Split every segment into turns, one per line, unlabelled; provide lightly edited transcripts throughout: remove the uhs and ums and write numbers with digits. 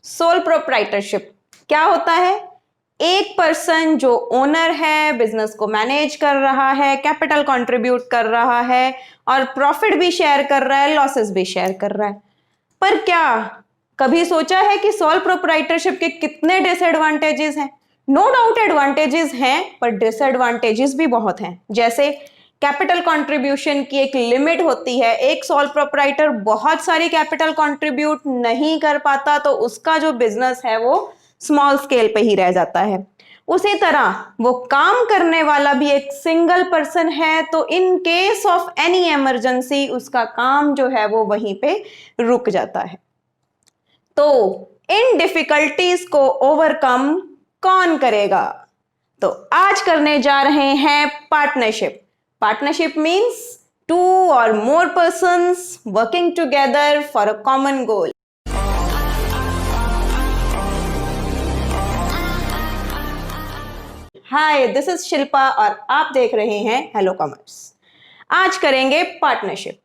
Sole proprietorship क्या होता है? एक पर्सन जो ओनर है, बिजनेस को मैनेज कर रहा है, कैपिटल कंट्रीब्यूट कर रहा है और प्रॉफिट भी शेयर कर रहा है, लॉसेस भी शेयर कर रहा है। पर क्या कभी सोचा है कि सोल प्रोप्राइटरशिप के कितने डिसएडवांटेजेस हैं? नो डाउट एडवांटेजेस हैं, पर डिसएडवांटेजेस भी बहुत हैं। जैसे कैपिटल कंट्रीब्यूशन की एक लिमिट होती है, एक सोल प्रोप्राइटर बहुत सारी कैपिटल कंट्रीब्यूट नहीं कर पाता तो उसका जो बिजनेस है वो स्मॉल स्केल पे ही रह जाता है। उसी तरह वो काम करने वाला भी एक सिंगल पर्सन है, तो in case of any emergency उसका काम जो है वो वहीं पे रुक जाता है। तो इन डिफिकल्टीज को ओवरकम कौन करेगा? तो आज करने जा रहे हैं partnership. Partnership means two or more persons working together for a common goal. Hi, this is Shilpa और आप देख रहे हैं हेलो कॉमर्स। आज करेंगे पार्टनरशिप।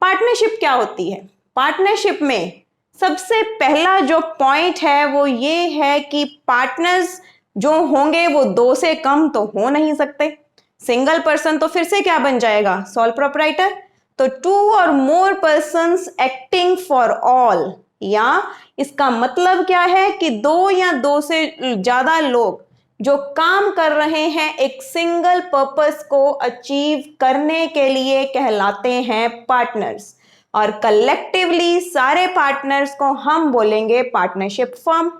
पार्टनरशिप क्या होती है? पार्टनरशिप में सबसे पहला जो पॉइंट है वो ये है कि पार्टनर्स जो होंगे वो दो से कम तो हो नहीं सकते। सिंगल पर्सन तो फिर से क्या बन जाएगा? Sole proprietor. तो to or more persons acting for all, या इसका मतलब क्या है कि दो या दो से ज्यादा लोग जो काम कर रहे हैं एक सिंगल पर्पस को अचीव करने के लिए कहलाते हैं पार्टनर्स। और कलेक्टिवली सारे पार्टनर्स को हम बोलेंगे पार्टनरशिप फर्म।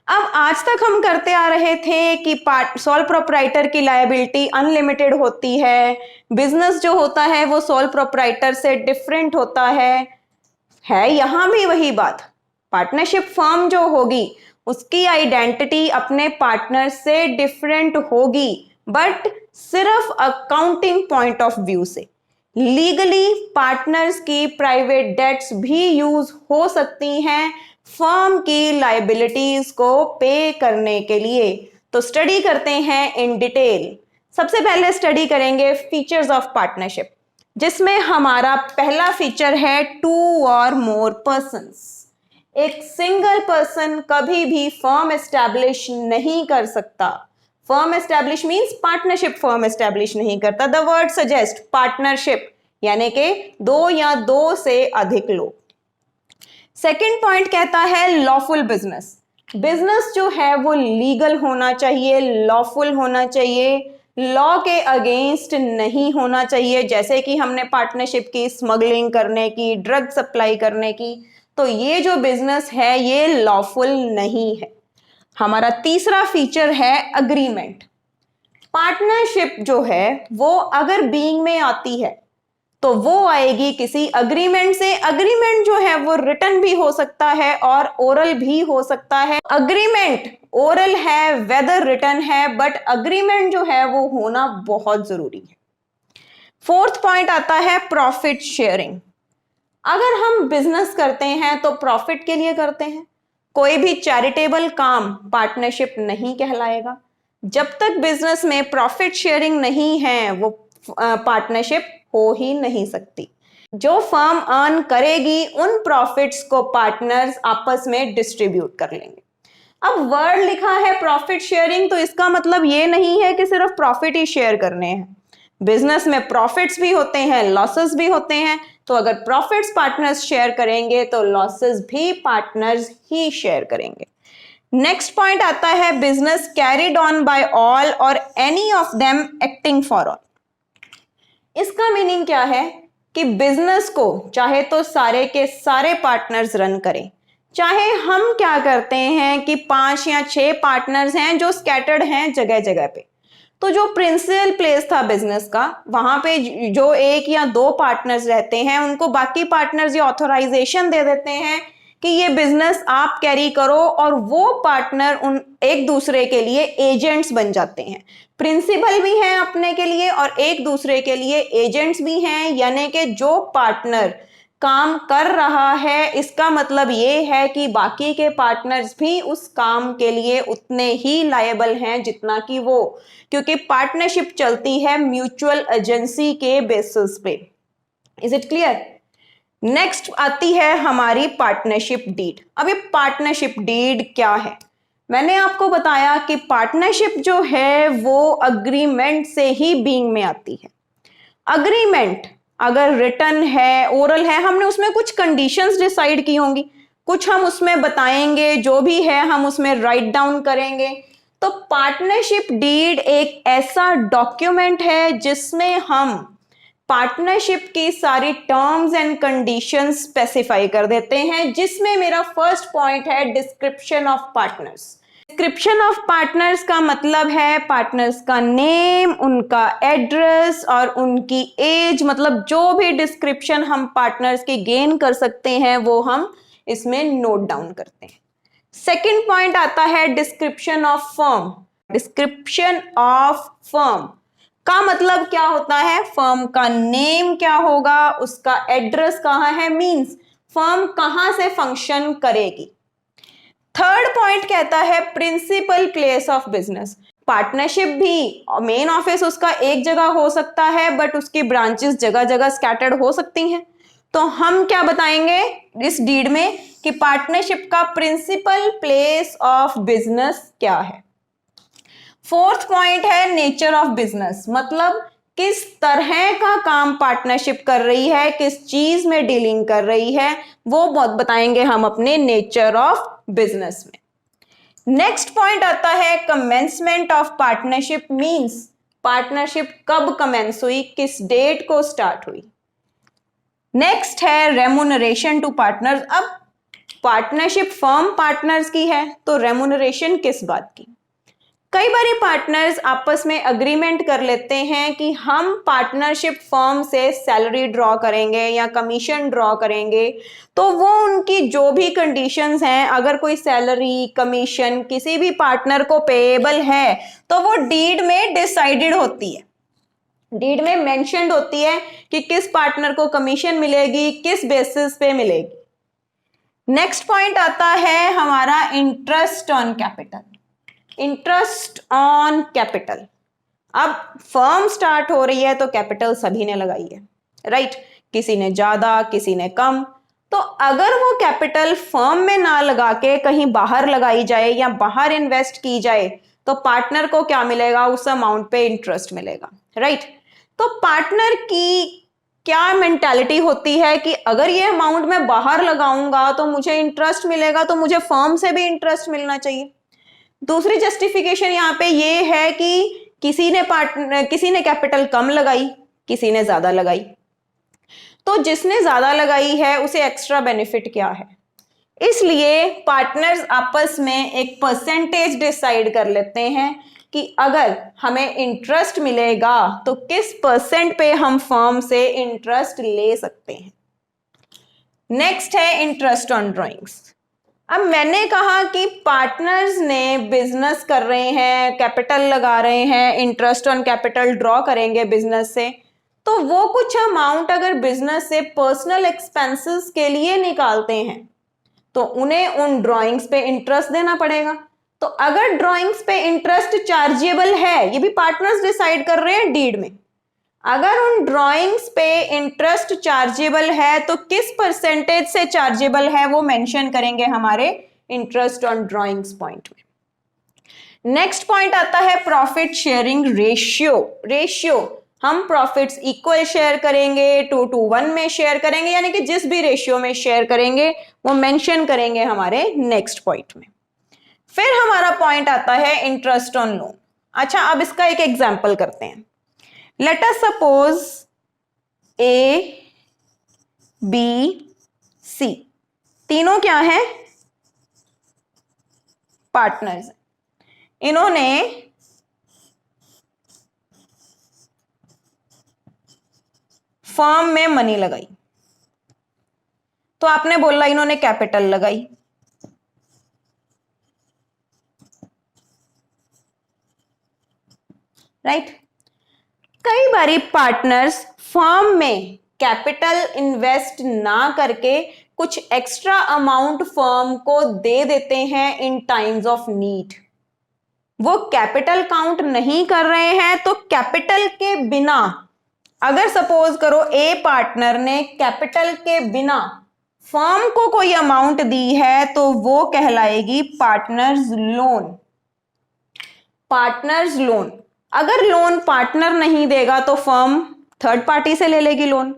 अब आज तक हम करते आ रहे थे कि सोल प्रोप्राइटर की लायबिलिटी अनलिमिटेड होती है, बिजनेस जो होता है वो सोल प्रोप्राइटर से डिफरेंट होता है यहां भी वही बात। पार्टनरशिप फर्म जो होगी उसकी आइडेंटिटी अपने पार्टनर से डिफरेंट होगी, बट सिर्फ अकाउंटिंग पॉइंट ऑफ व्यू से। लीगली पार्टनर्स की प्राइवेट डेट्स भी यूज हो सकती हैं फर्म की लायबिलिटीज को पे करने के लिए। तो स्टडी करते हैं इन डिटेल। सबसे पहले स्टडी करेंगे फीचर्स ऑफ पार्टनरशिप, जिसमें हमारा पहला फीचर है टू और मोर पर्सन्स। एक सिंगल पर्सन कभी भी फर्म एस्टैब्लिश नहीं कर सकता। Firm establish means partnership firm establish नहीं करता। द वर्ड सजेस्ट पार्टनरशिप, यानी कि दो या दो से अधिक लोग। सेकंड पॉइंट कहता है लॉफुल बिजनेस। बिजनेस जो है वो लीगल होना चाहिए, लॉफुल होना चाहिए, लॉ के अगेंस्ट नहीं होना चाहिए। जैसे कि हमने पार्टनरशिप की स्मगलिंग करने की, ड्रग सप्लाई करने की, तो ये जो बिजनेस है ये लॉफुल नहीं है। हमारा तीसरा फीचर है अग्रीमेंट। पार्टनरशिप जो है वो अगर बीइंग में आती है तो वो आएगी किसी अग्रीमेंट से। अग्रीमेंट जो है वो रिटन भी हो सकता है और ओरल भी हो सकता है। अग्रीमेंट ओरल है वेदर रिटन है, बट अग्रीमेंट जो है वो होना बहुत जरूरी है। फोर्थ पॉइंट आता है प्रॉफिट शेयरिंग। अगर हम बिजनेस करते हैं तो प्रॉफिट के लिए करते हैं। कोई भी चैरिटेबल काम पार्टनरशिप नहीं कहलाएगा। जब तक बिजनेस में प्रॉफिट शेयरिंग नहीं है वो पार्टनरशिप हो ही नहीं सकती। जो फर्म अर्न करेगी उन प्रॉफिट्स को पार्टनर्स आपस में डिस्ट्रीब्यूट कर लेंगे। अब वर्ड लिखा है प्रॉफिट शेयरिंग, तो इसका मतलब ये नहीं है कि सिर्फ प्रॉफिट ही शेयर करने हैं। बिजनेस में प्रॉफिट्स भी होते हैं, लॉसेस भी होते हैं। तो अगर प्रॉफिट्स पार्टनर्स शेयर करेंगे तो लॉसेस भी पार्टनर्स ही शेयर करेंगे। नेक्स्ट पॉइंट आता है business carried on by all or any of them acting for all. इसका मीनिंग क्या है कि बिजनेस को चाहे तो सारे के सारे पार्टनर्स रन करें, चाहे हम क्या करते हैं कि 5 या 6 पार्टनर्स हैं जो स्कैटर्ड हैं जगह जगह पे। तो जो प्रिंसिपल प्लेस था बिजनेस का, वहां पे जो 1 या 2 पार्टनर्स रहते हैं उनको बाकी पार्टनर्स ये ऑथराइजेशन दे देते हैं कि ये बिजनेस आप कैरी करो, और वो पार्टनर उन एक दूसरे के लिए एजेंट्स बन जाते हैं। प्रिंसिपल भी हैं अपने के लिए और एक दूसरे के लिए एजेंट्स भी हैं। यानी कि जो पार्टनर काम कर रहा है इसका मतलब ये है कि बाकी के पार्टनर्स भी उस काम के लिए उतने ही लायबल हैं जितना कि वो, क्योंकि पार्टनरशिप चलती है म्यूचुअल एजेंसी के बेसिस पे। Is it clear? नेक्स्ट आती है हमारी पार्टनरशिप डीड। अब ये पार्टनरशिप डीड क्या है? मैंने आपको बताया कि पार्टनरशिप जो है वो अग्रीमेंट से ही बीइंग में आती है। अग्रीमेंट अगर रिटन है, ओरल है, हमने उसमें कुछ कंडीशंस डिसाइड की होंगी, कुछ हम उसमें बताएंगे, जो भी है हम उसमें राइट डाउन करेंगे। तो पार्टनरशिप डीड एक ऐसा डॉक्यूमेंट है जिसमें हम पार्टनरशिप की सारी टर्म्स एंड कंडीशंस स्पेसिफाई कर देते हैं, जिसमें मेरा फर्स्ट पॉइंट है description of partners. Description of partners का मतलब है पार्टनर्स का नेम, उनका एड्रेस और उनकी एज, मतलब जो भी डिस्क्रिप्शन हम पार्टनर्स की गेन कर सकते हैं वो हम इसमें नोट डाउन करते हैं। सेकंड पॉइंट आता है description of firm. Description of firm का मतलब क्या होता है? फर्म का नेम क्या होगा, उसका एड्रेस कहाँ है, मींस फर्म कहाँ से फंक्शन करेगी। थर्ड पॉइंट कहता है principal place of business. Partnership भी मेन ऑफिस उसका एक जगह हो सकता है, बट उसकी ब्रांचेस जगह जगह स्कैटर्ड हो सकती हैं। तो हम क्या बताएंगे इस डीड में कि पार्टनरशिप का प्रिंसिपल प्लेस ऑफ बिजनेस क्या है। फोर्थ पॉइंट है नेचर ऑफ बिजनेस, मतलब किस तरह का काम पार्टनरशिप कर रही है, किस चीज में डीलिंग कर रही है, वो बहुत बताएंगे हम अपने नेचर ऑफ बिजनेस में। नेक्स्ट पॉइंट आता है commencement of partnership, means partnership कब कमेंस हुई, किस डेट को स्टार्ट हुई। नेक्स्ट है रेमुनरेशन टू पार्टनर्स। अब पार्टनरशिप फर्म पार्टनर्स की है तो रेमुनरेशन किस बात की? कई बार पार्टनर्स आपस में अग्रीमेंट कर लेते हैं कि हम पार्टनरशिप फर्म से सैलरी ड्रॉ करेंगे या कमीशन ड्रॉ करेंगे, तो वो उनकी जो भी कंडीशंस हैं, अगर कोई सैलरी कमीशन किसी भी पार्टनर को पेएबल है तो वो डीड में डिसाइडेड होती है, डीड में मेंशन्ड होती है कि किस पार्टनर को कमीशन मिलेगी, किस बेसिस पे मिलेगी। नेक्स्ट पॉइंट आता है हमारा interest on capital. Interest on capital, अब फर्म स्टार्ट हो रही है तो कैपिटल सभी ने लगाई है, राइट? किसी ने ज्यादा किसी ने कम। तो अगर वो कैपिटल फर्म में ना लगा के कहीं बाहर लगाई जाए या बाहर इन्वेस्ट की जाए तो पार्टनर को क्या मिलेगा? उस अमाउंट पे इंटरेस्ट मिलेगा, राइट? तो पार्टनर की क्या मेंटालिटी होती है कि अगर ये अमाउंट मैं बाहर लगाऊंगा तो मुझे इंटरेस्ट मिलेगा, तो मुझे फर्म से भी इंटरेस्ट मिलना चाहिए। दूसरी जस्टिफिकेशन यहाँ पे ये है कि किसी ने कैपिटल कम लगाई, किसी ने ज्यादा लगाई, तो जिसने ज्यादा लगाई है उसे एक्स्ट्रा बेनिफिट क्या है, इसलिए पार्टनर्स आपस में एक परसेंटेज डिसाइड कर लेते हैं कि अगर हमें इंटरेस्ट मिलेगा तो किस परसेंट पे हम फर्म से इंटरेस्ट ले सकते हैं। नेक्स्ट है इंटरेस्ट ऑन ड्रॉइंग्स। अब मैंने कहा कि पार्टनर्स ने बिजनेस कर रहे हैं, कैपिटल लगा रहे हैं, इंटरेस्ट ऑन कैपिटल ड्रॉ करेंगे बिजनेस से, तो वो कुछ अमाउंट अगर बिजनेस से पर्सनल एक्सपेंसेस के लिए निकालते हैं तो उन्हें उन ड्राइंग्स पे इंटरेस्ट देना पड़ेगा। तो अगर ड्राइंग्स पे इंटरेस्ट चार्जेबल है, ये भी पार्टनर्स डिसाइड कर रहे हैं डीड में, अगर उन ड्राइंग्स पे इंटरेस्ट चार्जेबल है तो किस परसेंटेज से चार्जेबल है वो मेंशन करेंगे हमारे इंटरेस्ट ऑन ड्राइंग्स पॉइंट में। नेक्स्ट पॉइंट आता है प्रॉफिट शेयरिंग रेशियो। रेशियो हम प्रॉफिट्स इक्वल शेयर करेंगे, 2:1 में शेयर करेंगे, यानी कि जिस भी रेशियो में शेयर करेंगे वो मेंशन करेंगे हमारे नेक्स्ट पॉइंट में। फिर हमारा पॉइंट आता है इंटरेस्ट ऑन लोन। अच्छा, अब इसका एक एग्जांपल करते हैं। Let us suppose A, B, C तीनों क्या है? पार्टनर्स। इन्होंने फर्म में मनी लगाई, तो आपने बोला इन्होंने कैपिटल लगाई, राइट? कई बारी पार्टनर्स फर्म में कैपिटल इन्वेस्ट ना करके कुछ एक्स्ट्रा अमाउंट फर्म को दे देते हैं इन टाइम्स ऑफ नीड। वो कैपिटल काउंट नहीं कर रहे हैं तो कैपिटल के बिना अगर सपोज करो ए पार्टनर ने कैपिटल के बिना फर्म को कोई अमाउंट दी है तो वो कहलाएगी पार्टनर्स लोन। पार्टनर्स लोन, अगर लोन पार्टनर नहीं देगा तो फर्म थर्ड पार्टी से ले लेगी लोन।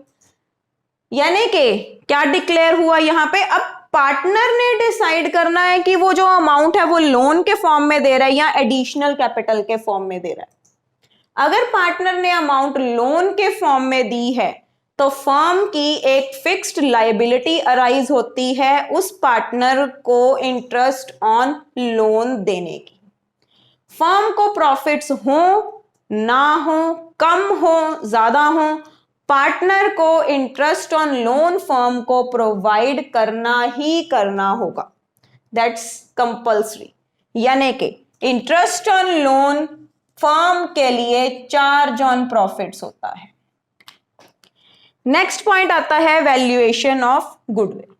यानी कि क्या डिक्लेयर हुआ यहां पे, अब पार्टनर ने डिसाइड करना है कि वो जो अमाउंट है वो लोन के फॉर्म में दे रहा है या एडिशनल कैपिटल के फॉर्म में दे रहा है। अगर पार्टनर ने अमाउंट लोन के फॉर्म में दी है तो फर्म की एक फिक्स्ड लायबिलिटी अराइज होती है उस पार्टनर को इंटरेस्ट ऑन लोन देने की। फर्म को प्रॉफिट्स हो ना हो, कम हो ज्यादा हो, पार्टनर को इंटरेस्ट ऑन लोन फर्म को प्रोवाइड करना ही करना होगा, दैट्स कंपल्सरी। यानी कि इंटरेस्ट ऑन लोन फर्म के लिए चार्ज ऑन प्रॉफिट्स होता है। नेक्स्ट पॉइंट आता है वैल्यूएशन ऑफ गुडविल।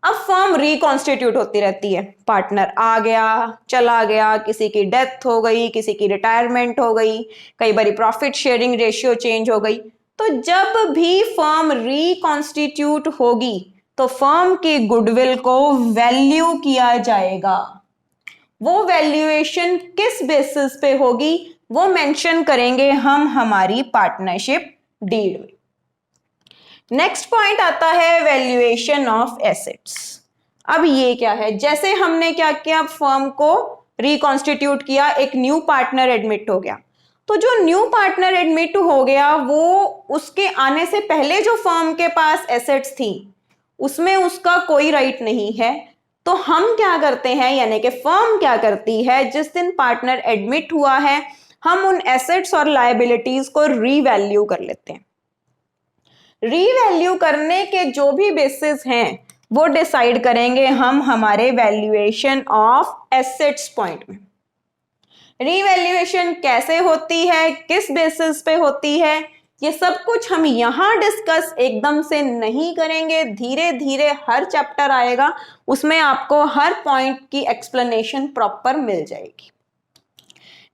अब फर्म रिकॉन्स्टिट्यूट होती रहती है, पार्टनर आ गया चला गया, किसी की डेथ हो गई, किसी की रिटायरमेंट हो गई, कई बार प्रॉफिट शेयरिंग रेशियो चेंज हो गई। तो जब भी फर्म रिकॉन्स्टिट्यूट होगी तो फर्म की गुडविल को वैल्यू किया जाएगा। वो वैल्यूएशन किस बेसिस पे होगी वो मेंशन करेंगे हम हमारी पार्टनरशिप डीड में। नेक्स्ट पॉइंट आता है वैल्यूएशन ऑफ एसेट्स। अब ये क्या है, जैसे हमने क्या किया, फर्म को रिकॉन्स्टिट्यूट किया, एक न्यू पार्टनर एडमिट हो गया, तो जो न्यू पार्टनर एडमिट हो गया वो उसके आने से पहले जो फर्म के पास एसेट्स थी उसमें उसका कोई राइट नहीं है। तो हम क्या करते हैं, यानी कि फर्म क्या करती है, जिस दिन पार्टनर एडमिट हुआ है हम उन एसेट्स और लायबिलिटीज को रीवैल्यू कर लेते हैं। रीवैल्यू करने के जो भी बेसिस हैं वो डिसाइड करेंगे हम हमारे वैल्यूएशन ऑफ एसेट्स पॉइंट में। रीवैल्यूएशन कैसे होती है, किस बेसिस पे होती है, ये सब कुछ हम यहां डिस्कस एकदम से नहीं करेंगे, धीरे धीरे हर चैप्टर आएगा उसमें आपको हर पॉइंट की एक्सप्लेनेशन प्रॉपर मिल जाएगी।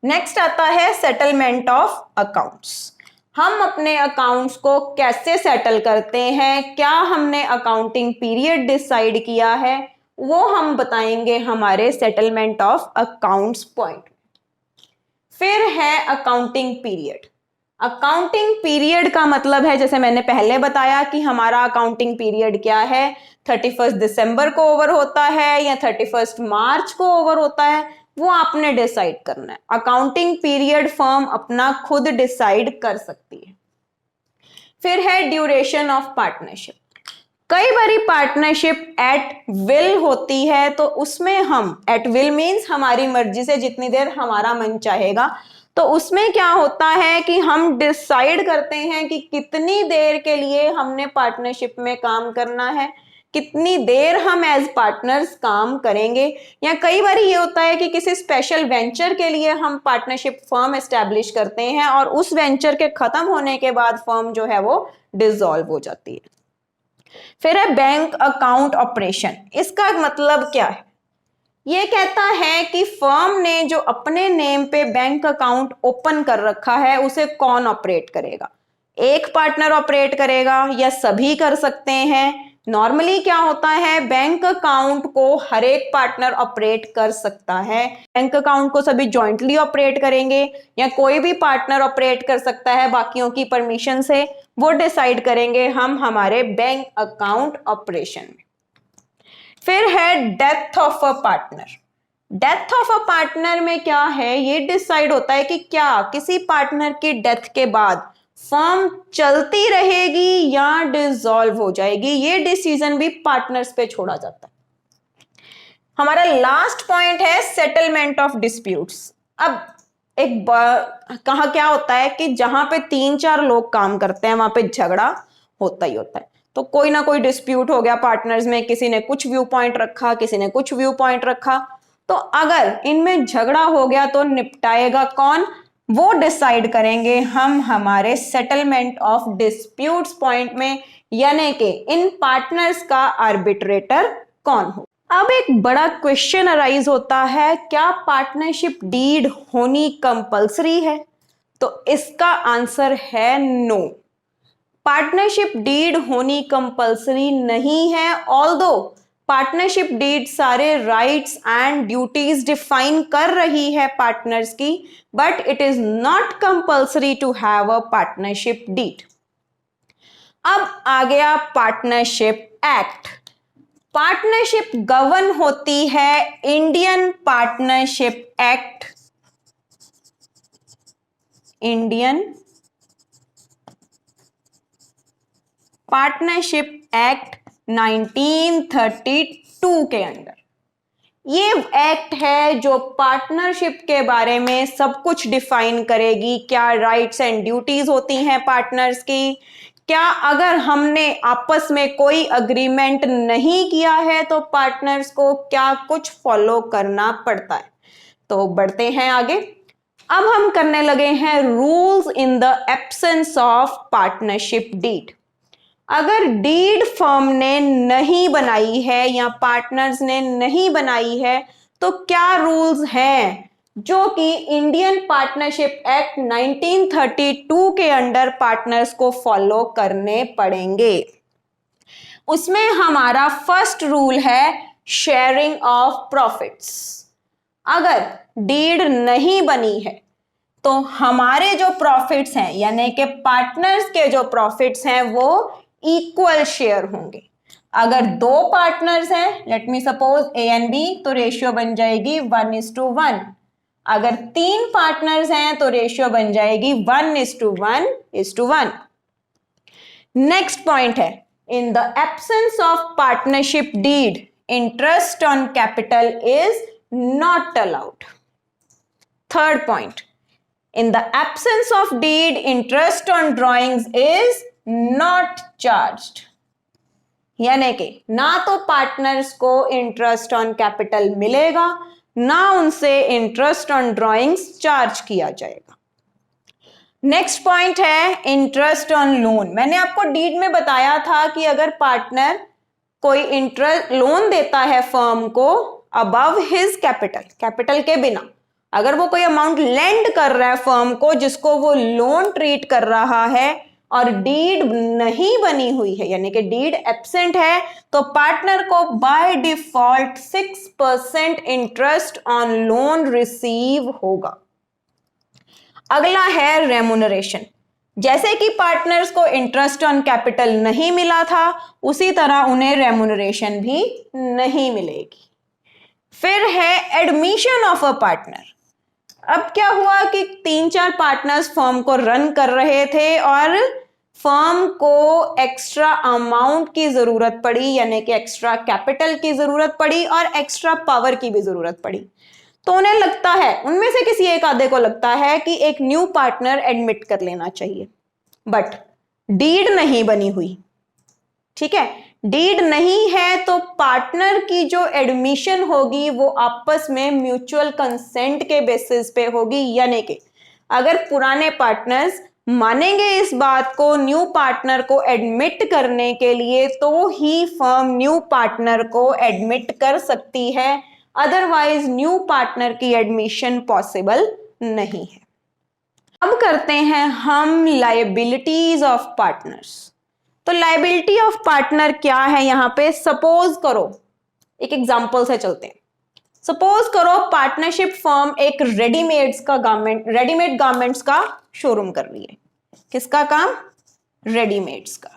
नेक्स्ट आता है सेटलमेंट ऑफ अकाउंट्स। हम अपने अकाउंट्स को कैसे सेटल करते हैं, क्या हमने अकाउंटिंग पीरियड डिसाइड किया है, वो हम बताएंगे हमारे सेटलमेंट ऑफ अकाउंट्स पॉइंट। फिर है अकाउंटिंग पीरियड। अकाउंटिंग पीरियड का मतलब है, जैसे मैंने पहले बताया कि हमारा अकाउंटिंग पीरियड क्या है, 31 दिसंबर को ओवर होता है या 31 मार्च को ओवर होता है, वो आपने डिसाइड करना है। अकाउंटिंग पीरियड फर्म अपना खुद डिसाइड कर सकती है। फिर है ड्यूरेशन ऑफ पार्टनरशिप। कई बारी पार्टनरशिप एट विल होती है, तो उसमें हम एट विल मीन्स हमारी मर्जी से जितनी देर हमारा मन चाहेगा, तो उसमें क्या होता है कि हम डिसाइड करते हैं कि कितनी देर के लिए हमने पार्टनरशिप में काम करना है, कितनी देर हम एज पार्टनर्स काम करेंगे। या कई बार ये होता है कि किसी स्पेशल वेंचर के लिए हम पार्टनरशिप फर्म एस्टैब्लिश करते हैं और उस वेंचर के खत्म होने के बाद फर्म जो है वो डिसॉल्व हो जाती है। फिर है बैंक अकाउंट ऑपरेशन। इसका मतलब क्या है, ये कहता है कि फर्म ने जो अपने नेम पे बैंक अकाउंट ओपन कर रखा है उसे कौन ऑपरेट करेगा, एक पार्टनर ऑपरेट करेगा या सभी कर सकते हैं। नॉर्मली क्या होता है, बैंक अकाउंट को हर एक पार्टनर ऑपरेट कर सकता है, बैंक अकाउंट को सभी जॉइंटली ऑपरेट करेंगे या कोई भी पार्टनर ऑपरेट कर सकता है बाकियों की परमिशन से, वो डिसाइड करेंगे हम हमारे बैंक अकाउंट ऑपरेशन में। फिर है death of a partner. Death of a partner में क्या है, ये डिसाइड होता है कि क्या किसी पार्टनर की डेथ के बाद फर्म चलती रहेगी या डिसॉल्व हो जाएगी, ये डिसीजन भी पार्टनर्स पे छोड़ा जाता है। हमारा लास्ट पॉइंट है सेटलमेंट ऑफ डिस्प्यूट्स। अब एक कहाँ क्या होता है कि जहां पे 3-4 लोग काम करते हैं वहां पे झगड़ा होता ही होता है, तो कोई ना कोई डिस्प्यूट हो गया पार्टनर्स में, किसी ने कुछ व्यू पॉइंट रखा, किसी ने कुछ व्यू पॉइंट रखा, तो अगर इनमें झगड़ा हो गया तो निपटाएगा कौन, वो डिसाइड करेंगे हम हमारे सेटलमेंट ऑफ डिस्प्यूट्स पॉइंट में, यानी कि इन पार्टनर्स का आर्बिट्रेटर कौन हो। अब एक बड़ा क्वेश्चन अराइज होता है, क्या पार्टनरशिप डीड होनी कंपल्सरी है, तो इसका आंसर है नो। पार्टनरशिप डीड होनी कंपल्सरी नहीं है, ऑल्दो पार्टनरशिप डीड सारे राइट्स एंड ड्यूटीज डिफाइन कर रही है पार्टनर्स की, but it is not compulsory to have a partnership deed. अब आ गया पार्टनरशिप एक्ट। पार्टनरशिप गवर्न होती है Indian partnership act, Indian partnership act 1932 के अंडर। ये एक्ट है जो पार्टनरशिप के बारे में सब कुछ डिफाइन करेगी, क्या राइट्स एंड ड्यूटीज होती हैं पार्टनर्स की, क्या अगर हमने आपस में कोई अग्रीमेंट नहीं किया है तो पार्टनर्स को क्या कुछ फॉलो करना पड़ता है। तो बढ़ते हैं आगे। अब हम करने लगे हैं rules in the absence of partnership deed. अगर डीड फर्म ने नहीं बनाई है या पार्टनर्स ने नहीं बनाई है तो क्या रूल्स हैं जो कि इंडियन पार्टनरशिप एक्ट 1932 के अंडर पार्टनर्स को फॉलो करने पड़ेंगे। उसमें हमारा फर्स्ट रूल है शेयरिंग ऑफ प्रॉफिट्स। अगर डीड नहीं बनी है तो हमारे जो प्रॉफिट्स हैं यानी कि पार्टनर्स के जो प्रॉफिट्स हैं वो इक्वल शेयर होंगे। अगर दो पार्टनर्स हैं, let me suppose A and B, तो रेशियो बन जाएगी 1:1। अगर 3 पार्टनर्स हैं तो रेशियो बन जाएगी 1:1:1। नेक्स्ट पॉइंट है, in the absence of partnership deed interest on capital is not allowed. Third point, in the absence of deed interest on drawings is not charged। यानी कि ना तो पार्टनर्स को इंटरेस्ट ऑन कैपिटल मिलेगा, ना उनसे interest on drawings charge किया जाएगा। नेक्स्ट पॉइंट है इंटरेस्ट ऑन लोन। मैंने आपको डीड में बताया था कि अगर पार्टनर कोई इंटरेस्ट लोन देता है फर्म को अबव हिज कैपिटल के बिना, अगर वो कोई अमाउंट लेंड कर रहा है फर्म को जिसको वो लोन ट्रीट कर रहा है और डीड नहीं बनी हुई है यानी कि डीड एब्सेंट है, तो पार्टनर को by default 6% interest on loan receive होगा। अगला है रेम्यूनरेशन। जैसे कि पार्टनर्स को इंटरेस्ट ऑन कैपिटल नहीं मिला था उसी तरह उन्हें रेम्यूनरेशन भी नहीं मिलेगी। फिर है एडमिशन ऑफ अ पार्टनर। अब क्या हुआ कि 3-4 पार्टनर्स फर्म को रन कर रहे थे और फर्म को एक्स्ट्रा अमाउंट की जरूरत पड़ी यानी कि एक्स्ट्रा कैपिटल की जरूरत पड़ी और एक्स्ट्रा पावर की भी जरूरत पड़ी। तो उन्हें लगता है, उनमें से किसी एक आधे को लगता है कि एक न्यू पार्टनर एडमिट कर लेना चाहिए, बट डीड नहीं बनी हुई। ठीक है, डीड नहीं है तो पार्टनर की जो एडमिशन होगी वो आपस में म्यूचुअल कंसेंट के बेसिस पे होगी। यानी कि अगर पुराने पार्टनर्स मानेंगे इस बात को न्यू पार्टनर को एडमिट करने के लिए तो ही फर्म न्यू पार्टनर को एडमिट कर सकती है, अदरवाइज न्यू पार्टनर की एडमिशन पॉसिबल नहीं है। अब करते हैं हम लायबिलिटीज ऑफ पार्टनर्स। तो लायबिलिटी ऑफ पार्टनर क्या है यहाँ पे? सपोज करो, एक एग्जांपल से चलते हैं। सपोज करो पार्टनरशिप फर्म एक रेडीमेड गारमेंट्स का शोरूम कर रही है। किसका काम? रेडीमेड्स का,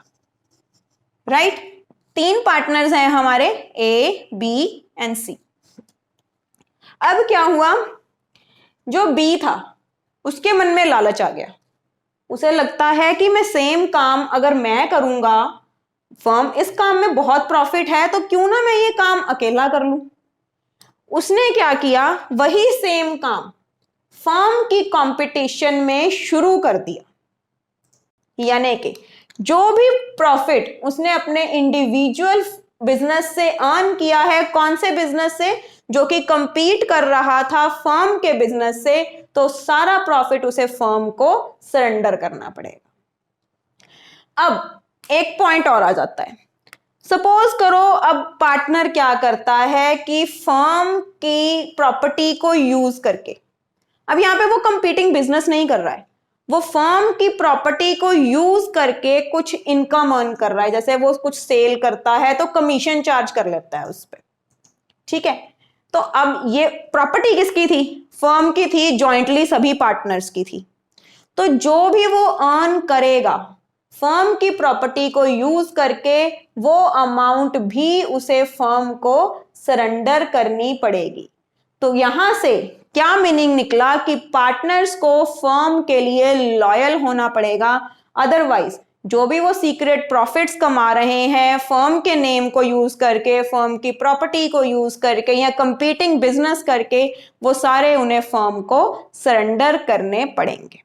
राइट। 3 पार्टनर्स हैं हमारे, ए, बी एंड सी। अब क्या हुआ, जो बी था उसके मन में लालच आ गया। उसे लगता है कि मैं सेम काम अगर मैं करूंगा, फर्म इस काम में बहुत प्रॉफिट है तो क्यों ना मैं ये काम अकेला कर लूं। उसने क्या किया, वही सेम काम फर्म की कंपटीशन में शुरू कर दिया। यानी कि जो भी प्रॉफिट उसने अपने इंडिविजुअल बिजनेस से अर्न किया है, कौन से बिजनेस से? जो कि कंपीट कर रहा था फर्म के बिजनेस से, तो सारा प्रॉफिट उसे फर्म को सरेंडर करना पड़ेगा। अब एक पॉइंट और आ जाता है। सपोज करो अब पार्टनर क्या करता है कि फर्म की प्रॉपर्टी को यूज करके, अब यहां पे वो कंपीटिंग बिजनेस नहीं कर रहा है, वो फर्म की प्रॉपर्टी को यूज करके कुछ इनकम अर्न कर रहा है, जैसे वो कुछ सेल करता है तो कमीशन चार्ज कर लेता है उस पर, ठीक है। तो अब ये प्रॉपर्टी किसकी थी? फर्म की थी, जॉइंटली सभी पार्टनर्स की थी। तो जो भी वो अर्न करेगा फर्म की प्रॉपर्टी को यूज करके, वो अमाउंट भी उसे फर्म को सरेंडर करनी पड़ेगी। तो यहां से क्या मीनिंग निकला कि पार्टनर्स को फर्म के लिए लॉयल होना पड़ेगा, अदरवाइज जो भी वो सीक्रेट प्रॉफिट्स कमा रहे हैं फर्म के नेम को यूज करके, फर्म की प्रॉपर्टी को यूज करके या कंपीटिंग बिजनेस करके, वो सारे उन्हें फर्म को सरेंडर करने पड़ेंगे।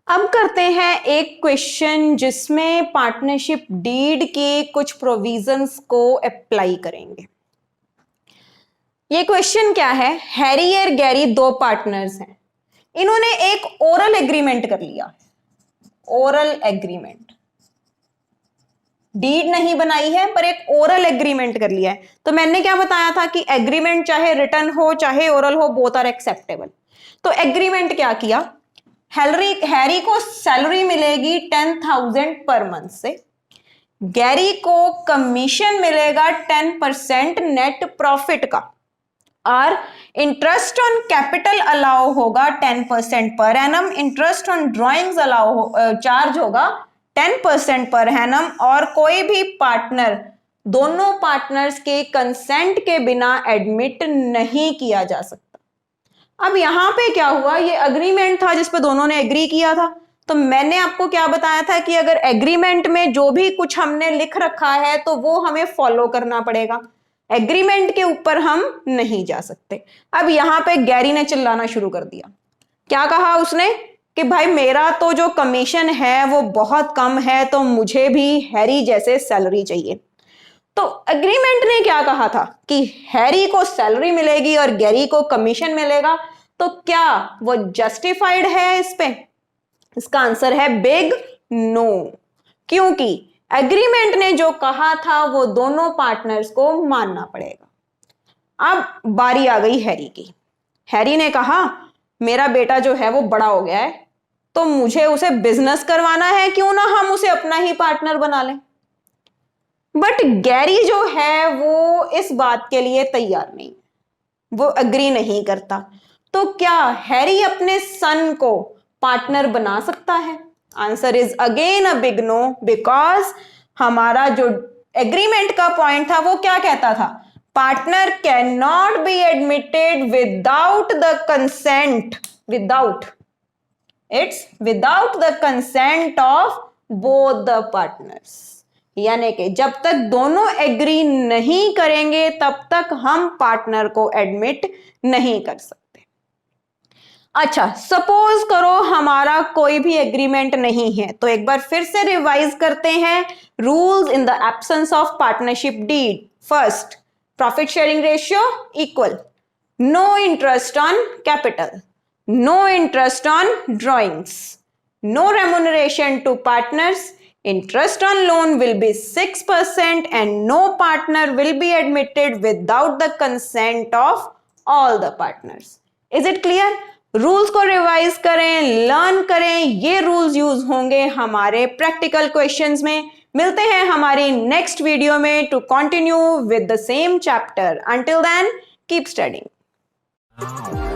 अब करते हैं एक क्वेश्चन जिसमें पार्टनरशिप डीड के कुछ प्रोविजंस को अप्लाई करेंगे। ये क्वेश्चन क्या है? हैरी और गैरी दो पार्टनर्स हैं, इन्होंने एक ओरल एग्रीमेंट कर लिया। ओरल एग्रीमेंट, डीड नहीं बनाई है पर एक ओरल एग्रीमेंट कर लिया है। तो मैंने क्या बताया था कि एग्रीमेंट चाहे रिटन हो चाहे ओरल हो, बोथ आर एक्सेप्टेबल। तो एग्रीमेंट क्या किया? हैरी को सैलरी मिलेगी 10,000 पर मंथ से, गैरी को कमीशन मिलेगा 10% नेट प्रॉफिट का, और इंटरेस्ट ऑन कैपिटल अलाउ होगा 10% per annum, interest on drawings allow charge होगा 10% पर एनम, और कोई भी पार्टनर दोनों पार्टनर्स के कंसेंट के बिना एडमिट नहीं किया जा सकता। अब यहां पे क्या हुआ? ये अग्रीमेंट था जिस पे दोनों ने एग्री किया था। तो मैंने आपको क्या बताया था कि अगर एग्रीमेंट में जो भी कुछ हमने लिख रखा है तो वो हमें फॉलो करना पड़ेगा, एग्रीमेंट के ऊपर हम नहीं जा सकते। अब यहां पे गैरी ने चिल्लाना शुरू कर दिया। क्या कहा उसने कि भाई मेरा तो जो कमीशन है वो बहुत कम है, तो मुझे भी हैरी जैसे सैलरी चाहिए। तो एग्रीमेंट ने क्या कहा था कि हैरी को सैलरी मिलेगी और गैरी को कमीशन मिलेगा। तो क्या वो जस्टिफाइड है इस पे? इसका आंसर है बिग नो, क्योंकि एग्रीमेंट ने जो कहा था वो दोनों पार्टनर्स को मानना पड़ेगा। अब बारी आ गई हैरी की। हैरी ने कहा मेरा बेटा जो है वो बड़ा हो गया है, तो मुझे उसे बिजनेस करवाना है, क्यों ना हम उसे अपना ही पार्टनर बना लें। बट गैरी जो है वो इस बात के लिए तैयार नहीं, वो एग्री नहीं करता। तो क्या हैरी अपने सन को पार्टनर बना सकता है? Answer is again a big no, because हमारा जो एग्रीमेंट का पॉइंट था वो क्या कहता था? Partner can not be admitted without the consent, without the consent of both the partners. यानी कि जब तक दोनों एग्री नहीं करेंगे तब तक हम पार्टनर को एडमिट नहीं कर सकते। अच्छा, सपोज करो हमारा कोई भी एग्रीमेंट नहीं है, तो एक बार फिर से रिवाइज करते हैं rules in the absence of partnership deed. First, profit sharing ratio equal, no interest on capital, no interest on drawings, no remuneration to partners, interest on loan will be 6% and no partner will be admitted without the consent of all the partners. Is it clear? Rules को revise करें, learn करें, ये rules use होंगे हमारे practical questions में। मिलते हैं हमारी नेक्स्ट वीडियो में to continue with the same chapter. Until then keep studying.